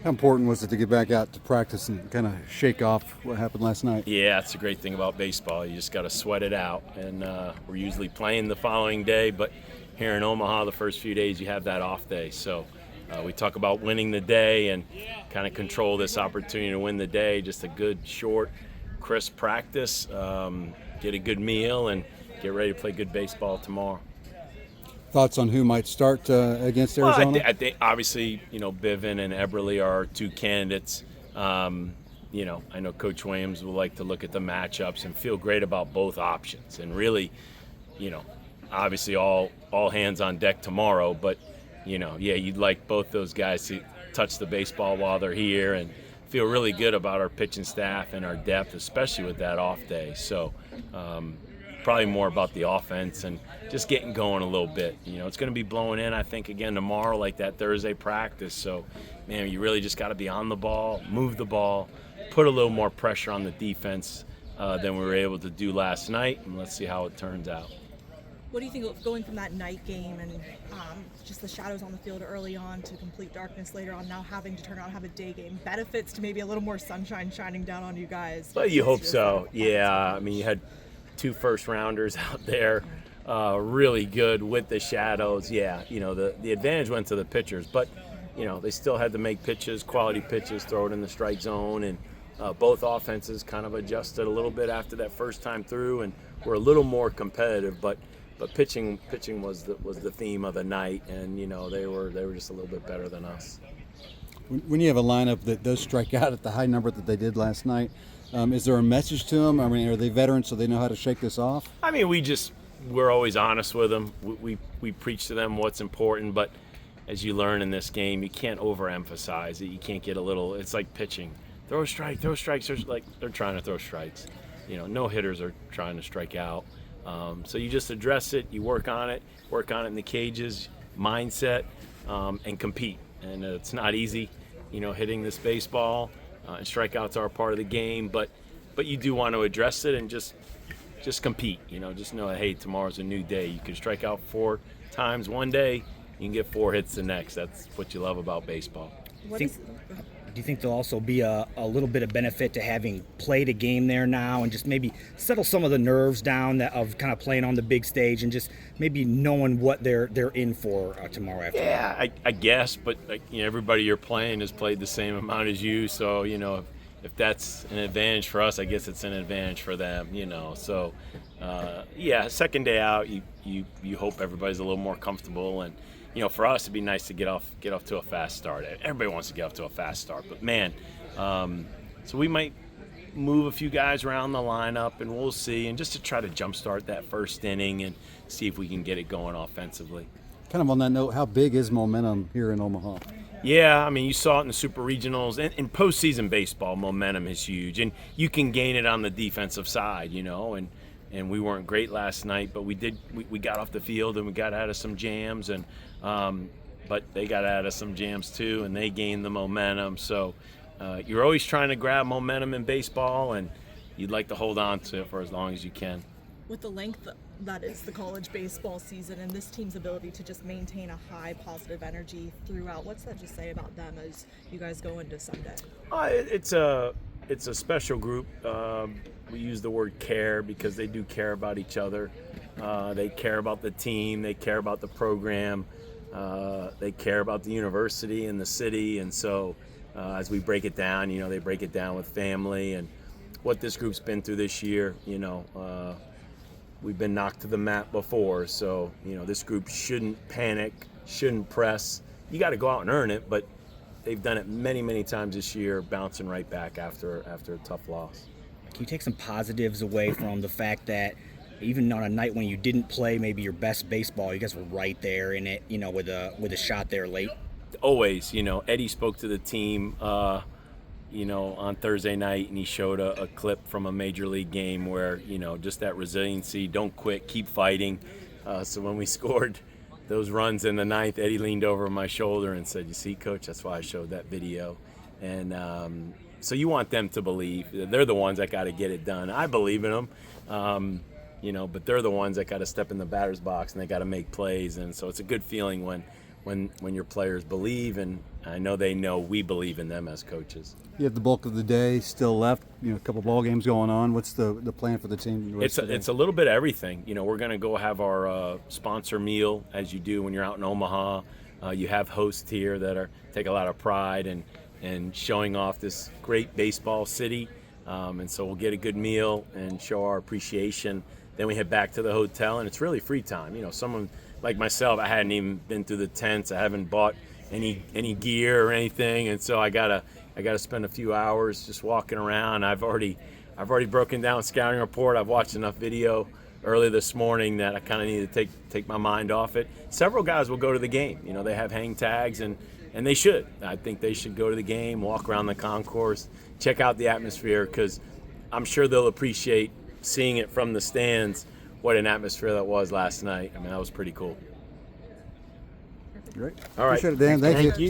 How important was it to get back out to practice and kind of shake off what happened last night? Yeah, that's the great thing about baseball. You just got to sweat it out. And we're usually playing the following day, but here in Omaha, the first few days, you have that off day. So we talk about winning the day and kind of control this opportunity to win the day. Just a good, short, crisp practice, get a good meal, and get ready to play good baseball tomorrow. Thoughts on who might start against Well, Arizona? I think obviously, Bivin and Eberle are two candidates. I know Coach Williams will like to look at the matchups and feel great about both options. And really, obviously all hands on deck tomorrow. But, you'd like both those guys to touch the baseball while they're here and feel really good about our pitching staff and our depth, especially with that off day. So probably more about the offense and just getting going a little bit. It's going to be blowing in, I think, again tomorrow, like that Thursday practice. So, man, you really just got to be on the ball, move the ball, put a little more pressure on the defense than we were able to do last night, and let's see how it turns out. What do you think of going from that night game and just the shadows on the field early on to complete darkness later on, now having to turn out and have a day game? Benefits to maybe a little more sunshine shining down on you guys? Well, you hope so. Yeah, I mean, you had 2 first-rounders out there, really good with the shadows. Yeah, the advantage went to the pitchers, but, they still had to make pitches, quality pitches, throw it in the strike zone, and both offenses kind of adjusted a little bit after that first time through and were a little more competitive, but pitching was the theme of the night, and they were just a little bit better than us. When you have a lineup that does strike out at the high number that they did last night, is there a message to them? I mean, are they veterans so they know how to shake this off? I mean, we're always honest with them. We preach to them what's important, but as you learn in this game, you can't overemphasize it. You can't get it's like pitching. Throw a strike, throw strikes. They're trying to throw strikes. No hitters are trying to strike out. So you just address it, you work on it in the cages, mindset, and compete. And it's not easy, hitting this baseball. And strikeouts are a part of the game, but you do want to address it and just compete. Just know that, hey, tomorrow's a new day. You can strike out 4 times one day, you can get 4 hits the next. That's what you love about baseball. Do you think there'll also be a little bit of benefit to having played a game there now and just maybe settle some of the nerves down of kind of playing on the big stage and just maybe knowing what they're in for tomorrow afternoon? Yeah, I guess, but everybody you're playing has played the same amount as you, so if that's an advantage for us, I guess it's an advantage for them. So second day out, you hope everybody's a little more comfortable, and for us, it'd be nice to get off to a fast start. Everybody wants to get off to a fast start, but man, so we might move a few guys around the lineup, and we'll see, and just to try to jumpstart that first inning and see if we can get it going offensively. Kind of on that note, how big is momentum here in Omaha? Yeah, I mean, you saw it in the Super Regionals. And in postseason baseball, momentum is huge, and you can gain it on the defensive side, and we weren't great last night, but we got off the field and we got out of some jams, and but they got out of some jams too, and they gained the momentum. So you're always trying to grab momentum in baseball, and you'd like to hold on to it for as long as you can. With the length that is the college baseball season and this team's ability to just maintain a high positive energy throughout, what's that just say about them as you guys go into Sunday? It's a special group. We use the word care because they do care about each other. They care about the team. They care about the program. They care about the university and the city. And so as we break it down, they break it down with family and what this group's been through this year. We've been knocked to the mat before. So, this group shouldn't panic, shouldn't press. You got to go out and earn it, but they've done it many, many times this year, bouncing right back after a tough loss. Can you take some positives away from the fact that even on a night when you didn't play maybe your best baseball, you guys were right there in it, with a shot there late? Always, Eddie spoke to the team, on Thursday night, and he showed a clip from a major league game where, just that resiliency, don't quit, keep fighting. So when we scored those runs in the ninth, Eddie leaned over my shoulder and said, "You see, Coach, that's why I showed that video." And so you want them to believe. They're the ones that got to get it done. I believe in them, but they're the ones that got to step in the batter's box and they got to make plays. And so it's a good feeling when when your players believe, and I know they know we believe in them as coaches. You have the bulk of the day still left. You know, a couple ball games going on. What's the plan for the team? The rest of the day? It's a little bit of everything. You know, we're going to go have our sponsor meal, as you do when you're out in Omaha. You have hosts here that take a lot of pride and showing off this great baseball city. And so we'll get a good meal and show our appreciation. Then we head back to the hotel, and it's really free time. You know, someone like myself, I hadn't even been through the tents. I haven't bought any gear or anything, and so I gotta spend a few hours just walking around. I've already broken down a scouting report. I've watched enough video early this morning that I kind of need to take my mind off it. Several guys will go to the game. You know, they have hang tags, and they should. I think they should go to the game, walk around the concourse, check out the atmosphere, because I'm sure they'll appreciate seeing it from the stands. What an atmosphere that was last night. I mean, that was pretty cool. Great. All right. Appreciate it, Dan. Thank you.